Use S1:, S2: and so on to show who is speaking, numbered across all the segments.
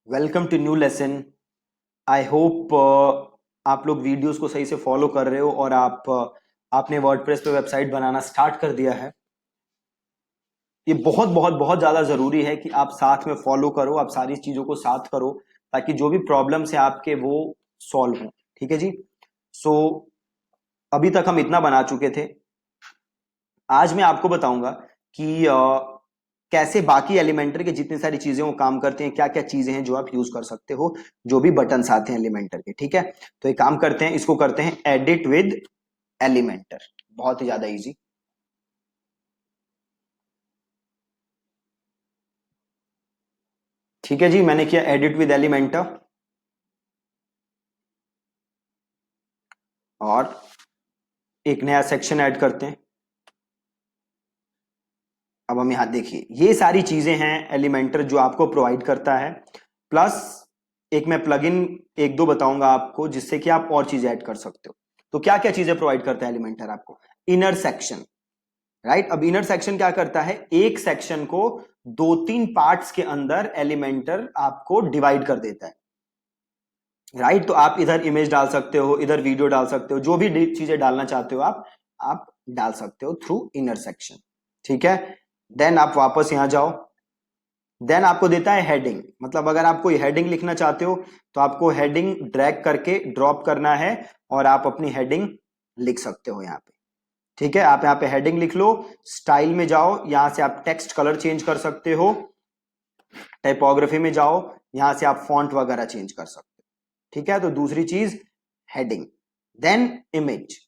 S1: Welcome to new lesson. I hope आप लोग videos को सही से फॉलो कर रहे हो और आपने वर्डप्रेस पे वेबसाइट बनाना स्टार्ट कर दिया है। ये बहुत बहुत बहुत ज़्यादा ज़रूरी है कि आप साथ में फॉलो करो, आप सारी चीज़ों को साथ करो ताकि जो भी प्रॉब्लम्स है आपके वो सॉल्व हो। ठीक है जी। सो अभी तक हम इतना बना चुके थे। आज मैं आपको बताऊंगा कि कैसे बाकी एलिमेंटर के जितनी सारी चीजें वो काम करते हैं, क्या क्या चीजें हैं जो आप यूज कर सकते हो, जो भी बटन्स आते हैं एलिमेंटर के। ठीक है, तो एक काम करते हैं, इसको करते हैं एडिट विद एलिमेंटर। बहुत ही ज्यादा इजी। ठीक है जी, मैंने किया एडिट विद एलिमेंटर और एक नया सेक्शन ऐड करते हैं। अब हम यहां देखिए, ये सारी चीजें हैं एलिमेंटर जो आपको प्रोवाइड करता है, प्लस एक मैं प्लगइन एक दो बताऊंगा आपको जिससे कि आप और चीजें ऐड कर सकते हो। तो क्या क्या चीजें प्रोवाइड करता है एलिमेंटर आपको? Inner section, right. अब इनर सेक्शन क्या करता है? एक सेक्शन को दो तीन पार्ट्स के अंदर एलिमेंटर आपको डिवाइड कर देता है, राइट। तो आप इधर इमेज डाल सकते हो, इधर वीडियो डाल सकते हो, जो भी चीजें डालना चाहते हो आप डाल सकते हो थ्रू इनर सेक्शन। ठीक है, देन आप वापस यहां जाओ। देन आपको देता है हेडिंग, मतलब अगर आप कोई हेडिंग लिखना चाहते हो तो आपको हेडिंग ड्रैग करके ड्रॉप करना है और आप अपनी हेडिंग लिख सकते हो यहां पे। ठीक है, आप यहां पे हेडिंग लिख लो, स्टाइल में जाओ, यहां से आप टेक्स्ट कलर चेंज कर सकते हो, टाइपोग्राफी में जाओ, यहां से आप फॉन्ट वगैरह चेंज कर सकते हो। ठीक है, तो दूसरी चीज हेडिंग। देन इमेज,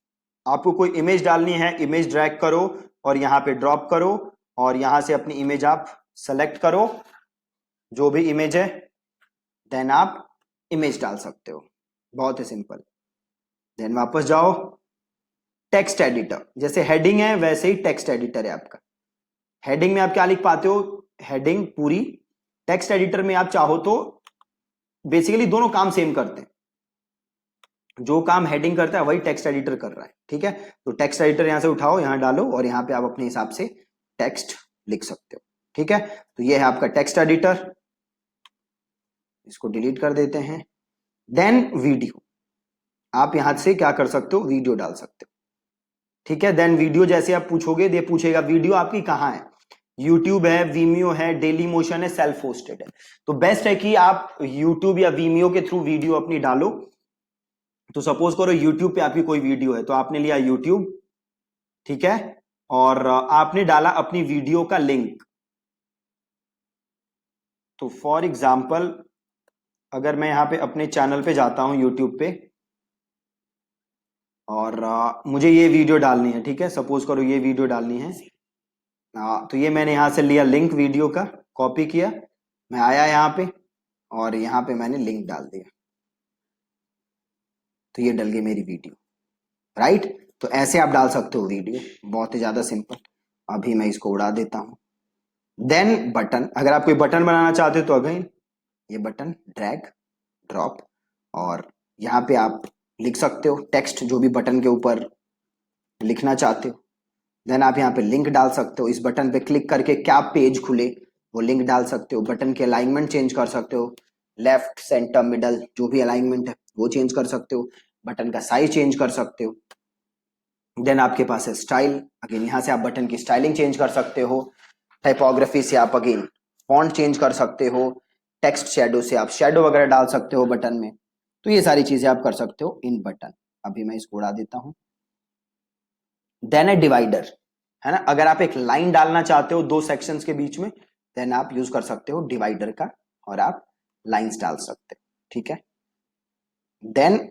S1: आपको कोई इमेज डालनी है, इमेज ड्रैग करो और यहां पे ड्रॉप करो और यहां से अपनी इमेज आप सेलेक्ट करो, जो भी इमेज है, देन आप इमेज डाल सकते हो। बहुत ही सिंपल। देन वापस जाओ, टेक्स्ट एडिटर, जैसे हेडिंग है वैसे ही टेक्स्ट एडिटर है आपका। हेडिंग में आप क्या लिख पाते हो? हेडिंग पूरी। टेक्स्ट एडिटर में आप चाहो तो बेसिकली दोनों काम सेम करते हैं, जो काम हेडिंग करता है वही टेक्स्ट एडिटर कर रहा है। ठीक है, तो टेक्स्ट एडिटर यहां से उठाओ, यहां डालो और यहां पे आप अपने हिसाब से टेक्स्ट लिख सकते हो। ठीक है, तो ये है आपका टेक्स्ट एडिटर, इसको डिलीट कर देते हैं। देन वीडियो, आप यहां से क्या कर सकते हो? वीडियो डाल सकते हो। ठीक है, देन वीडियो जैसे आप पूछोगे, ये पूछेगा वीडियो आपकी कहां है, यूट्यूब है, वीमियो है, डेली मोशन है, सेल्फ होस्टेड है। तो बेस्ट है कि आप यूट्यूब या वीमियो के थ्रू वीडियो अपनी डालो। तो सपोज करो यूट्यूब पे आपकी कोई वीडियो है, तो आपने लिया यूट्यूब, ठीक है, और आपने डाला अपनी वीडियो का लिंक। तो फॉर एग्जाम्पल अगर मैं यहां पे अपने चैनल पे जाता हूं यूट्यूब पे और मुझे ये वीडियो डालनी है, ठीक है, सपोज करो ये वीडियो डालनी है। तो ये मैंने यहां से लिया लिंक वीडियो का, कॉपी किया, मैं आया यहां पे और यहां पे मैंने लिंक डाल दिया, तो ये डल गई मेरी वीडियो, राइट। तो ऐसे आप डाल सकते हो वीडियो, बहुत ही ज्यादा सिंपल। अभी मैं इसको उड़ा देता हूं। देन बटन, अगर आप कोई बटन बनाना चाहते हो तो अगेन ये बटन ड्रैग ड्रॉप और यहां पे आप लिख सकते हो टेक्स्ट, जो भी बटन के ऊपर लिखना चाहते हो। देन आप यहाँ पे लिंक डाल सकते हो, इस बटन पे क्लिक करके क्या पेज खुले वो लिंक डाल सकते हो। बटन के अलाइनमेंट चेंज कर सकते हो, लेफ्ट सेंटर मिडल जो भी अलाइनमेंट है वो चेंज कर सकते हो। बटन का साइज चेंज कर सकते हो। देन आपके पास है स्टाइल, अगेन यहाँ से आप बटन की स्टाइलिंग चेंज कर सकते हो। टाइपोग्राफी से आप अगेन फॉन्ट चेंज कर सकते हो। टेक्स्ट शेडो से आप शेडो वगैरह डाल सकते हो बटन में। तो ये सारी चीजें आप कर सकते हो इन बटन। अभी मैं इसको उड़ा देता हूं। देन है डिवाइडर, है ना। अगर आप एक लाइन डालना चाहते हो दो सेक्शंस के बीच में, देन आप यूज कर सकते हो डिवाइडर का और आप लाइंस डाल सकते हो। ठीक है, देन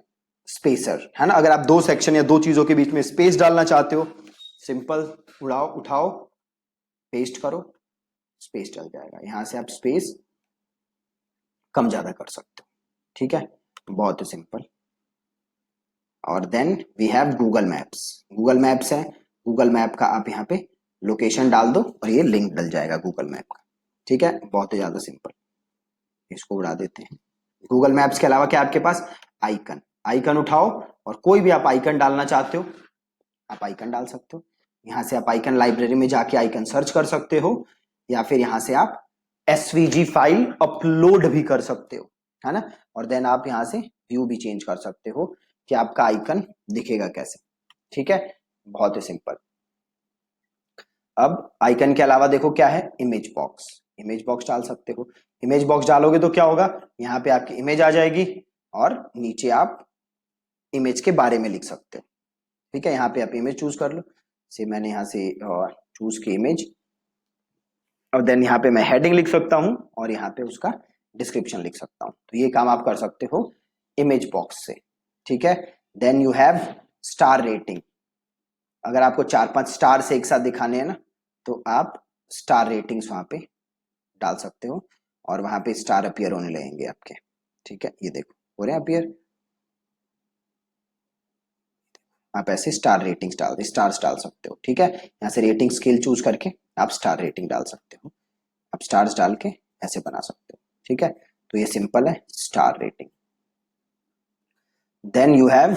S1: स्पेसर, है ना। अगर आप दो सेक्शन या दो चीजों के बीच में स्पेस डालना चाहते हो, सिंपल उड़ाओ उठाओ पेस्ट करो, स्पेस डल जाएगा। यहां से आप स्पेस कम ज्यादा कर सकते हो। ठीक है, बहुत ही सिंपल। और then we have Google Maps. Google Maps है, गूगल मैप का आप यहाँ पे लोकेशन डाल दो और ये लिंक डल जाएगा गूगल मैप का। ठीक है, बहुत ही ज्यादा सिंपल। इसको उड़ा देते हैं। गूगल मैप्स के अलावा क्या आपके पास? आइकन, आइकन उठाओ और कोई भी आप आइकन डालना चाहते हो आप आइकन डाल सकते हो। यहां से आप आइकन लाइब्रेरी में जाके आइकन सर्च कर सकते हो या फिर यहां से आप एसवीजी फाइल अपलोड भी कर सकते हो, है ना। और देन आप यहां से व्यू भी चेंज कर सकते हो कि आपका आइकन दिखेगा कैसे, ठीक है। बहुत ही सिंपल। अब आइकन के अलावा देखो क्या है, इमेज बॉक्स। इमेज बॉक्स डाल सकते हो। इमेज बॉक्स डालोगे तो क्या होगा, यहाँ पे आपकी इमेज आ जाएगी और नीचे आप इमेज के बारे में लिख सकते हो, ठीक है। यहाँ पे आप इमेज चूज कर लो, से मैंने यहाँ से चूज की इमेज, और देन यहाँ पे मैं हेडिंग लिख सकता हूँ और यहाँ पे उसका डिस्क्रिप्शन लिख सकता हूँ। तो ये काम आप कर सकते हो इमेज बॉक्स से, ठीक है। Then you have star rating. अगर आपको 4-5 स्टार से एक साथ दिखाने हैं ना, तो आप स्टार रेटिंग्स वहां पे डाल सकते हो और वहां पे स्टार अपीयर होने लगेंगे आपके, ठीक है। ये देखो हो रहे हैं अपीयर। आप ऐसे स्टार्स डाल सकते हो, ठीक है। यहाँ से रेटिंग स्केल चूज करके आप स्टार रेटिंग डाल सकते हो। आप स्टार्स डाल के ऐसे बना सकते हो, ठीक है। तो ये सिंपल है star rating. Then you have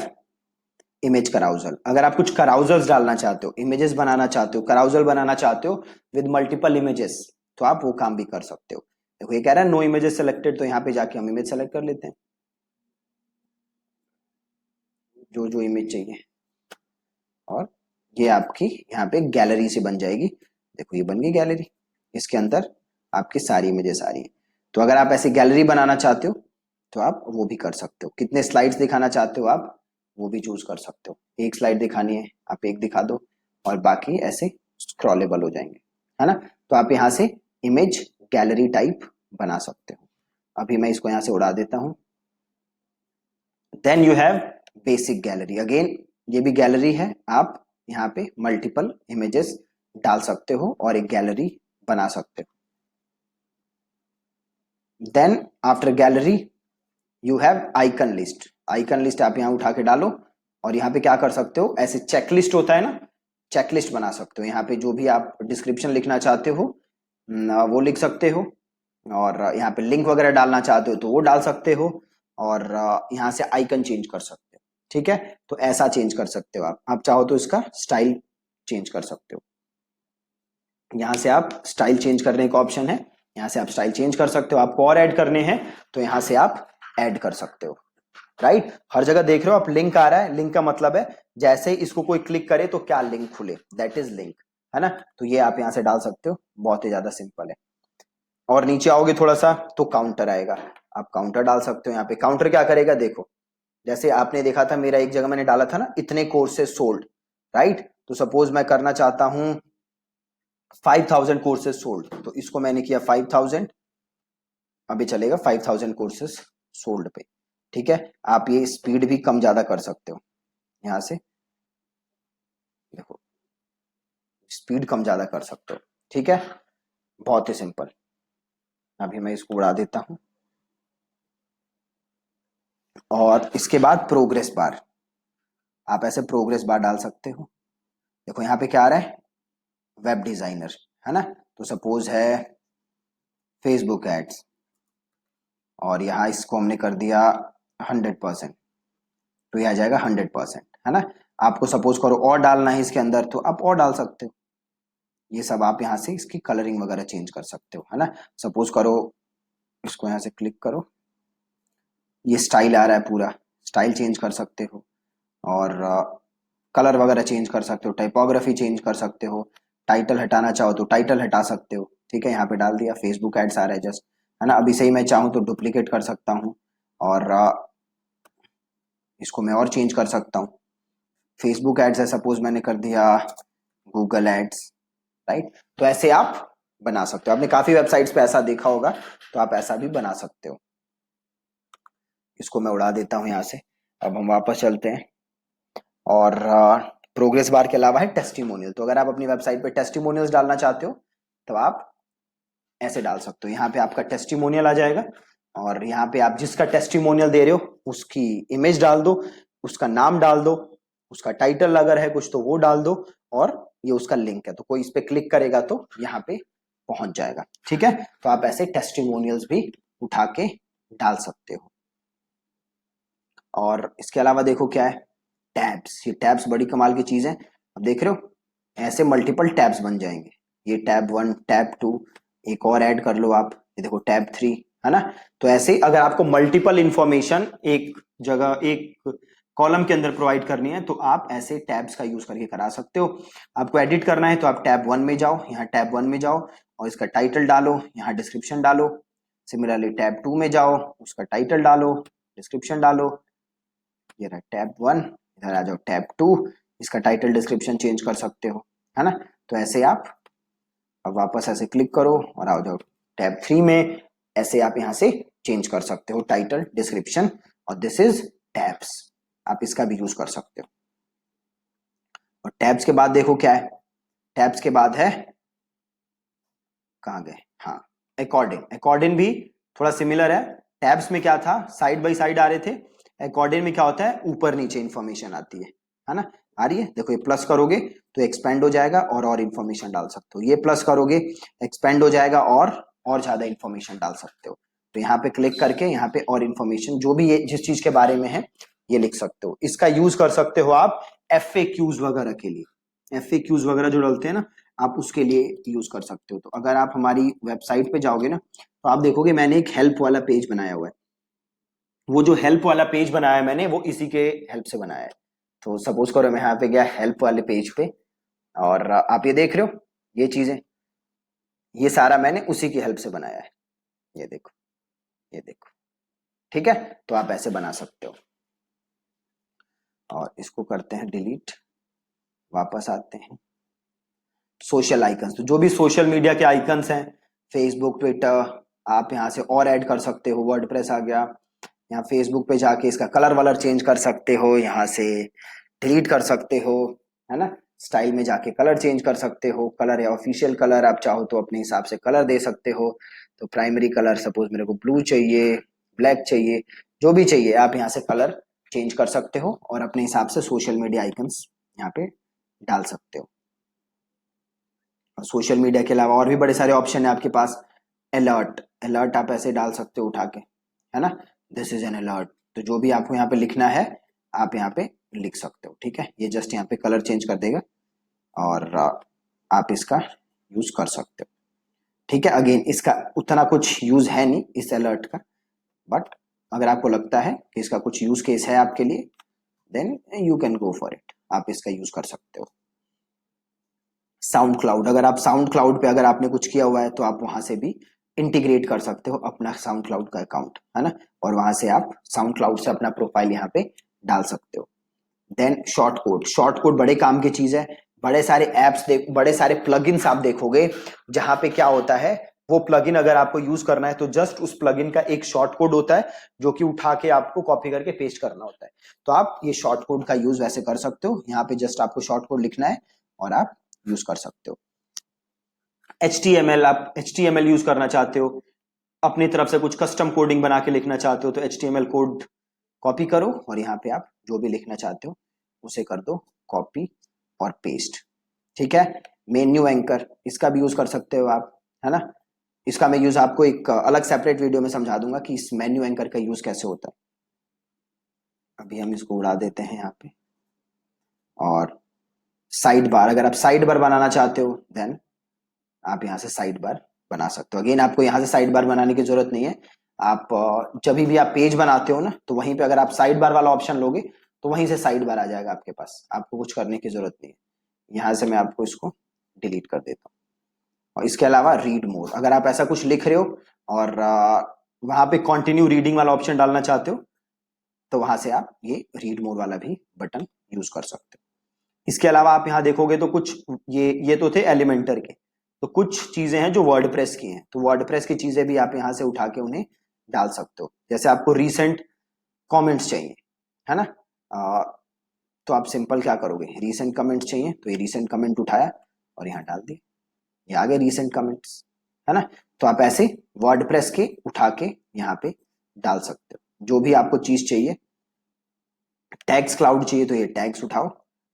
S1: image carousel. अगर आप कुछ कराउजल्स डालना चाहते हो, इमेजेस बनाना चाहते हो, कराउजल बनाना चाहते हो विद मल्टीपल इमेजेस, तो आप वो काम भी कर सकते हो। देखो ये कह रहा है नो इमेजेस सेलेक्टेड, तो यहाँ पे जाके हम इमेज सेलेक्ट कर लेते हैं, जो जो इमेज चाहिए, और ये आपकी यहाँ पे गैलरी से बन जाएगी। देखो ये बन गई गैलरी, इसके अंदर आपकी सारी इमेजेस आ रही है। तो अगर आप ऐसी गैलरी बनाना चाहते हो तो आप वो भी कर सकते हो। कितने स्लाइड्स दिखाना चाहते हो आप वो भी चूज कर सकते हो। एक स्लाइड दिखानी है आप एक दिखा दो, और बाकी ऐसे स्क्रॉलेबल हो जाएंगे, है ना। तो आप यहाँ से इमेज गैलरी टाइप बना सकते हो। अभी मैं इसको यहाँ से उड़ा देता हूँ। Then you have basic gallery. Again ये भी गैलरी है, आप यहाँ पे मल्टीपल इमेजेस डाल सकते हो और एक गैलरी बना सकते हो। Then after gallery you have icon list. Icon list आप यहाँ उठा के डालो और यहाँ पे क्या कर सकते हो, ऐसे चेकलिस्ट होता है ना, चेकलिस्ट बना सकते हो। यहाँ पे जो भी आप डिस्क्रिप्शन लिखना चाहते हो वो लिख सकते हो, और यहाँ पे लिंक वगैरह डालना चाहते हो तो वो डाल सकते हो, और यहाँ से आइकन चेंज कर सकते हो, ठीक है। तो ऐसा चेंज कर सकते हो आप चाहो तो इसका स्टाइल चेंज कर सकते हो। यहाँ से आप स्टाइल चेंज करने का ऑप्शन है, यहाँ से आप स्टाइल चेंज कर सकते हो। आपको और ऐड करने हैं तो यहाँ से आप ऐड कर सकते हो, राइट। हर जगह देख रहे हो आप लिंक आ रहा है, लिंक का मतलब है जैसे ही इसको कोई क्लिक करे तो क्या लिंक खुले, दैट इज लिंक, है ना। तो ये आप यहाँ से डाल सकते हो, बहुत ही ज्यादा सिंपल है। और नीचे आओगे थोड़ा सा तो काउंटर आएगा, आप काउंटर डाल सकते हो। यहाँ पे काउंटर क्या करेगा, देखो जैसे आपने देखा था मेरा एक जगह मैंने डाला था ना, इतने कोर्सेज सोल्ड, राइट। तो सपोज मैं करना चाहता हूं 5000 कोर्सेज सोल्ड, तो इसको मैंने किया 5000, अभी चलेगा 5000 कोर्सेज सोल्ड पे, ठीक है। आप ये स्पीड भी कम ज्यादा कर सकते हो, यहां से देखो स्पीड कम ज्यादा कर सकते हो, ठीक है। बहुत ही सिंपल। अभी मैं इसको उड़ा देता हूं। और इसके बाद प्रोग्रेस बार, आप ऐसे प्रोग्रेस बार डाल सकते हो। देखो यहाँ पे क्या आ रहा है, वेब डिजाइनर, है ना। तो सपोज है फेसबुक एड्स, और यहाँ इसको हमने कर दिया 100%, तो ये आ जाएगा 100%, है ना। आपको सपोज करो और डालना है इसके अंदर तो आप और डाल सकते हो। ये सब आप यहाँ से इसकी कलरिंग वगैरह चेंज कर सकते हो, है ना। सपोज करो इसको यहाँ से क्लिक करो, ये स्टाइल आ रहा है पूरा, स्टाइल चेंज कर सकते हो, और कलर वगैरह चेंज कर सकते हो, टाइपोग्राफी चेंज कर सकते हो, टाइटल हटाना चाहो तो टाइटल हटा सकते हो, ठीक है। यहाँ पे डाल दिया, फेसबुक एड्स आ रहा है जस्ट, है ना। अभी से ही मैं चाहूँ तो डुप्लीकेट कर सकता हूँ, और इसको मैं और चेंज कर सकता हूँ। फेसबुक एड्स है, सपोज मैंने कर दिया गूगल एड्स, राइट। तो ऐसे आप बना सकते हो। आपने काफी वेबसाइट्स पे ऐसा देखा होगा, तो आप ऐसा भी बना सकते हो। इसको मैं उड़ा देता हूँ यहाँ से। अब हम वापस चलते हैं, और प्रोग्रेस बार के अलावा है टेस्टिमोनियल। तो अगर आप अपनी वेबसाइट पे टेस्टिमोनियल्स डालना चाहते हो तो आप ऐसे डाल सकते हो। यहाँ पे आपका टेस्टिमोनियल आ जाएगा, और यहाँ पे आप जिसका टेस्टिमोनियल दे रहे हो उसकी इमेज डाल दो, उसका नाम डाल दो, उसका टाइटल अगर है कुछ तो वो डाल दो, और ये उसका लिंक है, तो कोई इस पे क्लिक करेगा तो यहाँ पे पहुंच जाएगा, ठीक है। तो आप ऐसे टेस्टिमोनियल्स भी उठा के डाल सकते हो। और इसके अलावा देखो क्या है, टैब्स। ये टैब्स बड़ी कमाल की चीज है। अब देख रहे हो ऐसे मल्टीपल टैब्स बन जाएंगे। ये टैब 1, टैब 2, एक और ऐड कर लो आप, ये देखो टैब 3, है ना। तो ऐसे अगर आपको मल्टीपल इंफॉर्मेशन एक जगह एक कॉलम के अंदर प्रोवाइड करनी है तो आप ऐसे टैब्स का यूज करके करा सकते हो। आपको एडिट करना है तो आप टैब 1 में जाओ, यहाँ टैब 1 में जाओ और इसका टाइटल डालो, यहाँ डिस्क्रिप्शन डालो। सिमिलरली टैब 2 में जाओ, उसका टाइटल डालो, डिस्क्रिप्शन डालो। ये रहा टैब 1, इधर आ जाओ टैब 2, इसका टाइटल डिस्क्रिप्शन चेंज कर सकते हो, है ना। तो ऐसे आप अब वापस ऐसे क्लिक करो और आ जाओ टैब 3 में। ऐसे आप यहाँ से चेंज कर सकते हो टाइटल, डिस्क्रिप्शन, और दिस इज टैब्स। आप इसका भी यूज कर सकते हो। और टैब्स के बाद देखो क्या है, टैब्स के बाद है, कहाँ गए, हाँ अकॉर्डिंग। अकॉर्डिंग भी थोड़ा सिमिलर है। टैब्स में क्या था, साइड बाई साइड आ रहे थे। अकॉर्डिंग में क्या होता है, ऊपर नीचे इंफॉर्मेशन आती है ना। आ रही है, देखो ये प्लस करोगे तो एक्सपेंड हो जाएगा और इंफॉर्मेशन डाल सकते हो। ये प्लस करोगे एक्सपेंड हो जाएगा और ज्यादा इंफॉर्मेशन डाल सकते हो। तो यहाँ पे क्लिक करके यहाँ पे और इंफॉर्मेशन जो भी ये जिस चीज के बारे में है ये लिख सकते हो। इसका यूज कर सकते हो आप FAQs वगैरह के लिए। FAQs वगैरह जो डालते हैं ना, आप उसके लिए यूज कर सकते हो। तो अगर आप हमारी वेबसाइट पे जाओगे ना तो आप देखोगे मैंने एक हेल्प वाला पेज बनाया हुआ है। वो जो हेल्प वाला पेज बनाया है मैंने, वो इसी के हेल्प से बनाया है। तो सपोज करो मैं यहाँ पे गया हेल्प वाले पेज पे और आप ये देख रहे हो ये चीजें, ये सारा मैंने उसी की हेल्प से बनाया है। ये देखो, ये देखो, ठीक है। तो आप ऐसे बना सकते हो। और इसको करते हैं डिलीट, वापस आते हैं सोशल आइकन्स। तो जो भी सोशल मीडिया के आइकन्स हैं, फेसबुक, ट्विटर, आप यहाँ से और ऐड कर सकते हो। वर्डप्रेस आ गया, यहाँ फेसबुक पे जाके इसका कलर वलर चेंज कर सकते हो, यहाँ से डिलीट कर सकते हो, है ना। स्टाइल में जाके कलर चेंज कर सकते हो। कलर या ऑफिशियल कलर आप चाहो तो अपने हिसाब से कलर दे सकते हो। तो प्राइमरी कलर सपोज मेरे को ब्लू चाहिए, ब्लैक चाहिए, जो भी चाहिए आप यहाँ से कलर चेंज कर सकते हो और अपने हिसाब से सोशल मीडिया आइकन्स यहाँ पे डाल सकते हो। सोशल मीडिया के अलावा और भी बड़े सारे ऑप्शन है आपके पास। अलर्ट, अलर्ट आप ऐसे डाल सकते हो उठा के, है ना। This is an alert. तो जो भी आपको यहाँ पे लिखना है आप यहाँ पे लिख सकते हो, ठीक है। ये जस्ट यहाँ पे कलर चेंज कर देगा और आप इसका यूज कर सकते हो, ठीक है। अगेन इसका उतना कुछ यूज है नहीं इस अलर्ट का, बट अगर आपको लगता है कि इसका कुछ यूज केस है आपके लिए then you can go for it, आप इसका यूज कर सकते हो। साउंड क्लाउड, अगर आप साउंड क्लाउड पे अगर आपने कुछ किया हुआ है तो आप वहां से भी इंटीग्रेट कर सकते हो अपना साउंड क्लाउड का अकाउंट, है ना। और वहां से आप साउंड क्लाउड से अपना प्रोफाइल यहाँ पे डाल सकते हो। Then short code, short code बड़े काम की चीज है। बड़े सारे एप्स देख, बड़े सारे प्लगइन्स आप देखोगे जहां पे क्या होता है, वो प्लगइन अगर आपको यूज करना है तो जस्ट उस प्लगइन का एक शॉर्ट कोड होता है जो कि उठा के आपको कॉपी करके पेस्ट करना होता है। तो आप ये शॉर्ट कोड का यूज वैसे कर सकते हो। यहाँ पे जस्ट आपको शॉर्ट कोड लिखना है और आप यूज कर सकते हो। HTML, आप HTML यूज करना चाहते हो, अपनी तरफ से कुछ कस्टम कोडिंग बना के लिखना चाहते हो तो HTML कोड कॉपी करो और यहाँ पे आप जो भी लिखना चाहते हो उसे कर दो कॉपी और पेस्ट, ठीक है। मेन्यू एंकर, इसका भी यूज कर सकते हो आप, है ना। इसका मैं यूज आपको एक अलग सेपरेट वीडियो में समझा दूंगा कि इस मेन्यू एंकर का यूज कैसे होता है। अभी हम इसको उड़ा देते हैं यहाँ पे। और साइड बार, अगर आप साइड बार बनाना चाहते हो देन आप यहाँ से साइड बार बना सकते हो। अगेन आपको यहाँ से साइड बार बनाने की जरूरत नहीं है। आप जब भी आप पेज बनाते हो ना तो वहीं पे अगर आप साइड बार वाला ऑप्शन लोगे तो वहीं से साइड बार आ जाएगा आपके पास, आपको कुछ करने की जरूरत नहीं है। यहाँ से मैं आपको इसको डिलीट कर देता हूँ। और इसके अलावा रीड मोर, अगर आप ऐसा कुछ लिख रहे हो और वहां पे कंटिन्यू रीडिंग वाला ऑप्शन डालना चाहते हो तो वहां से आप ये रीड मोर वाला भी बटन यूज कर सकते हो। इसके अलावा आप यहाँ देखोगे तो कुछ ये तो थे एलिमेंटर के, तो कुछ चीजें हैं जो वर्डप्रेस की हैं। तो वर्डप्रेस की चीजें भी आप यहाँ से उठा के उन्हें डाल सकते हो। जैसे आपको रीसेंट कमेंट्स चाहिए, है ना। तो आप सिंपल क्या करोगे, रीसेंट कमेंट्स चाहिए तो ये रीसेंट कमेंट उठाया और यहाँ डाल दिया, ये आ गए रीसेंट कमेंट्स, है ना। तो आप ऐसे वर्डप्रेस के उठा के यहाँ पे डाल सकते हो जो भी आपको चीज चाहिए। टैग्स क्लाउड चाहिए तो ये टैग्स उठाओ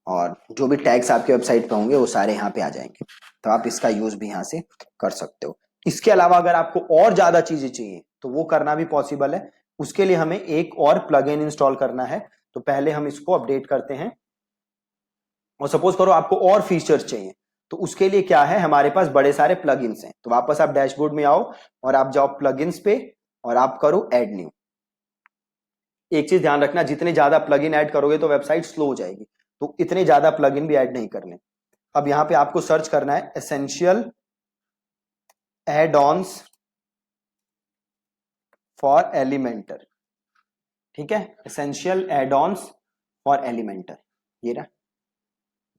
S1: और जो भी टैग्स आपके वेबसाइट पे होंगे वो सारे यहाँ पे आ जाएंगे। तो आप इसका यूज भी यहाँ से कर सकते हो। इसके अलावा अगर आपको और ज्यादा चीजें चाहिए तो वो करना भी पॉसिबल है। उसके लिए हमें एक और प्लगइन इंस्टॉल करना है। तो पहले हम इसको अपडेट करते हैं और सपोज करो आपको और फीचर्स चाहिए तो उसके लिए क्या है, हमारे पास बड़े सारे प्लगइन्स हैं। तो वापस आप डैशबोर्ड में आओ और आप जाओ प्लगइन्स पे और आप करो ऐड न्यू। एक चीज ध्यान रखना, जितने ज्यादा प्लगइन ऐड करोगे तो वेबसाइट स्लो हो जाएगी, तो इतने ज्यादा प्लगइन भी ऐड नहीं करने। अब यहां पे आपको सर्च करना है essential add ons for Elementor. ठीक है, essential add ons for Elementor, ये रहा।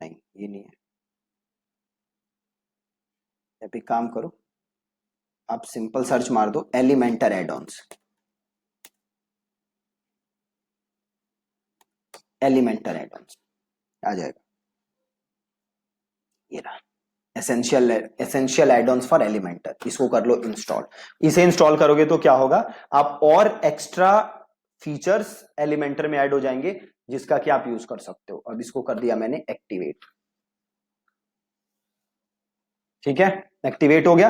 S1: नहीं, ये नहीं है। अब एक काम करो, आप सिंपल सर्च मार दो Elementor add ons, Elementor add ons आ जाएगा, ये रहा। Essential add ons for Elementor, इसको कर लो इंस्टॉल। इसे इंस्टॉल करोगे तो क्या होगा, आप और एक्स्ट्रा फीचर्स एलिमेंटर में ऐड हो जाएंगे जिसका कि आप यूज कर सकते हो। अब इसको कर दिया मैंने एक्टिवेट। ठीक है, एक्टिवेट हो गया,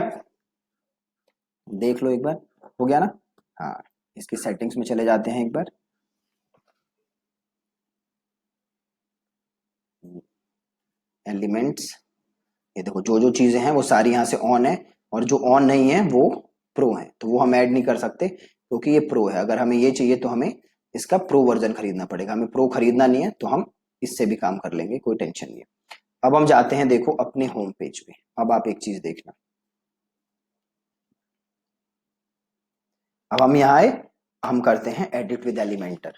S1: देख लो एक बार, हो गया ना। हाँ, इसकी सेटिंग्स में चले जाते हैं एक बार। एलिमेंट्स, ये देखो जो जो चीजें हैं वो सारी यहां से ऑन है, और जो ऑन नहीं है वो प्रो है, तो वो हम ऐड नहीं कर सकते क्योंकि ये प्रो है। अगर हमें ये चाहिए तो हमें इसका प्रो वर्जन खरीदना पड़ेगा। हमें प्रो खरीदना नहीं है तो हम इससे भी काम कर लेंगे, कोई टेंशन नहीं है। अब हम जाते हैं देखो अपने होम पेज पे। अब आप एक चीज देखना, अब हम यहाँ आए, हम करते हैं एडिट विद एलिमेंटर।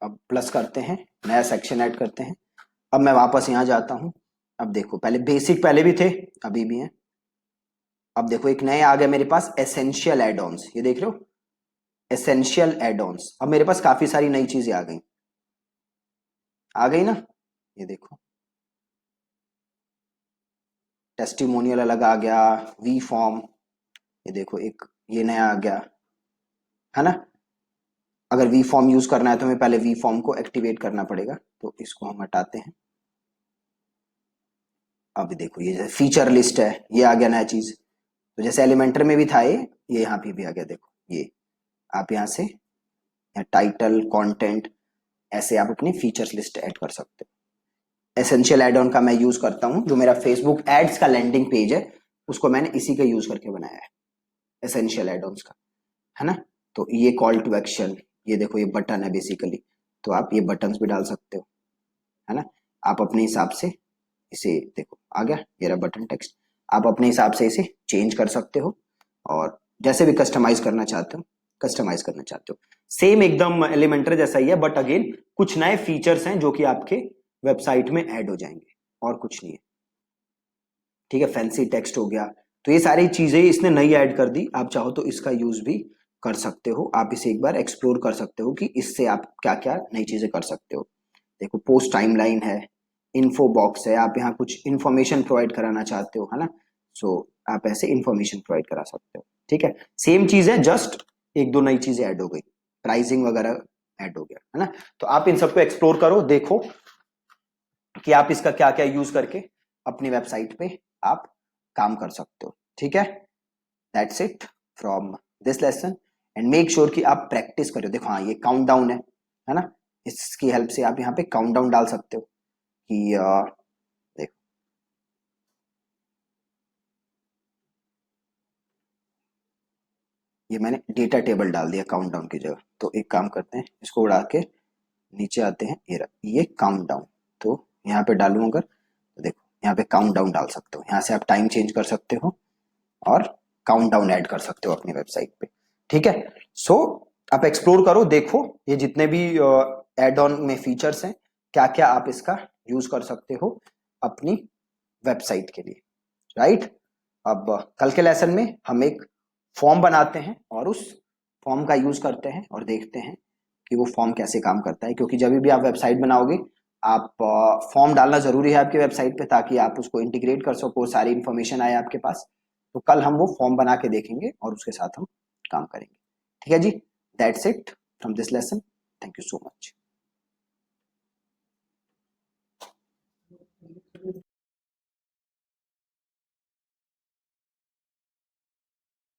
S1: अब प्लस करते हैं, नया सेक्शन ऐड करते हैं। अब मैं वापस यहाँ जाता हूँ। अब देखो, पहले बेसिक पहले भी थे, अभी भी हैं। अब देखो एक नए आ गए मेरे पास एसेंशियल एड ऑन्स, ये देख रहे हो, एसेंशियल एड ऑन्स। अब मेरे पास काफी सारी नई चीजें आ गई, आ गई ना, ये देखो टेस्टिमोनियल अलग आ गया, वी फॉर्म, ये देखो एक ये नया आ गया, है ना। अगर वी फॉर्म यूज करना है तो हमें पहले वी फॉर्म को एक्टिवेट करना पड़ेगा, तो इसको हम हटाते हैं। अब देखो ये जैसे फीचर लिस्ट है, ये आ गया नया चीज। तो जैसे एलिमेंटर में भी था ये यहाँ पे भी आ गया, देखो ये। आप यहाँ से टाइटल कंटेंट ऐसे आप अपनी फीचर्स लिस्ट ऐड कर सकते हो। एसेंशियल एड ऑन का मैं यूज करता हूँ, जो मेरा फेसबुक एड्स का लैंडिंग पेज है उसको मैंने इसी का यूज करके बनाया है, एसेंशियल एड ऑन्स का, है ना। तो ये कॉल टू एक्शन, ये देखो ये बटन है बेसिकली, तो आप ये बटन्स भी डाल सकते हो, है ना। आप अपने हिसाब से इसे देखो, आ गया ये रहा बटन टेक्स्ट। आप अपने हिसाब से इसे चेंज कर सकते हो और जैसे भी कस्टमाइज करना चाहते हो कस्टमाइज करना चाहते हो। सेम एकदम एलिमेंटर जैसा ही है, बट अगेन कुछ नए फीचर्स हैं जो कि आपके वेबसाइट में ऐड हो जाएंगे, और कुछ नहीं है। ठीक है, फैंसी टेक्स्ट हो गया, तो ये सारी चीजें इसने नई ऐड कर दी। आप चाहो तो इसका यूज भी कर सकते हो, आप इसे एक बार एक्सप्लोर कर सकते हो कि इससे आप क्या क्या नई चीजें कर सकते हो। देखो पोस्ट टाइमलाइन है, इन्फो बॉक्स है, आप यहाँ कुछ इन्फॉर्मेशन प्रोवाइड कराना चाहते हो, है ना। सो आप ऐसे इन्फॉर्मेशन प्रोवाइड करा सकते हो। ठीक है, सेम चीज है, जस्ट एक दो नई चीजें ऐड हो गई, प्राइसिंग वगैरह ऐड हो गया, है ना। तो आप इन सबको एक्सप्लोर करो, देखो कि आप इसका क्या क्या यूज करके अपनी वेबसाइट पे आप काम कर सकते हो। ठीक है, that's it from this lesson, and make sure कि आप प्रैक्टिस करो। देखो हाँ, ये काउंट डाउन है ना, इसकी हेल्प से आप यहाँ पे काउंट डाउन डाल सकते हो कि देखो ये मैंने डेटा टेबल डाल दिया काउंट डाउन की जगह। तो एक काम करते हैं, इसको उड़ा के नीचे आते हैं, ये काउंट डाउन, तो यहाँ पे डालूं अगर, तो देखो यहाँ पे काउंट डाउन डाल सकते हो, यहाँ से आप टाइम चेंज कर सकते हो और काउंट डाउन ऐड कर सकते हो अपनी वेबसाइट पे। ठीक है, सो आप एक्सप्लोर करो, देखो ये जितने भी एड ऑन में फीचर्स हैं, क्या क्या आप इसका यूज कर सकते हो अपनी वेबसाइट के लिए, राइट। अब कल के लेसन में हम एक फॉर्म बनाते हैं और उस फॉर्म का यूज करते हैं और देखते हैं कि वो फॉर्म कैसे काम करता है, क्योंकि जब भी आप वेबसाइट बनाओगे आप फॉर्म डालना जरूरी है आपकी वेबसाइट पे, ताकि आप उसको इंटीग्रेट कर सको, सारी इंफॉर्मेशन आए आपके पास। तो कल हम वो फॉर्म बना के देखेंगे और उसके साथ हम काम करेंगे। ठीक है जी, that's it from this lesson, thank you so much.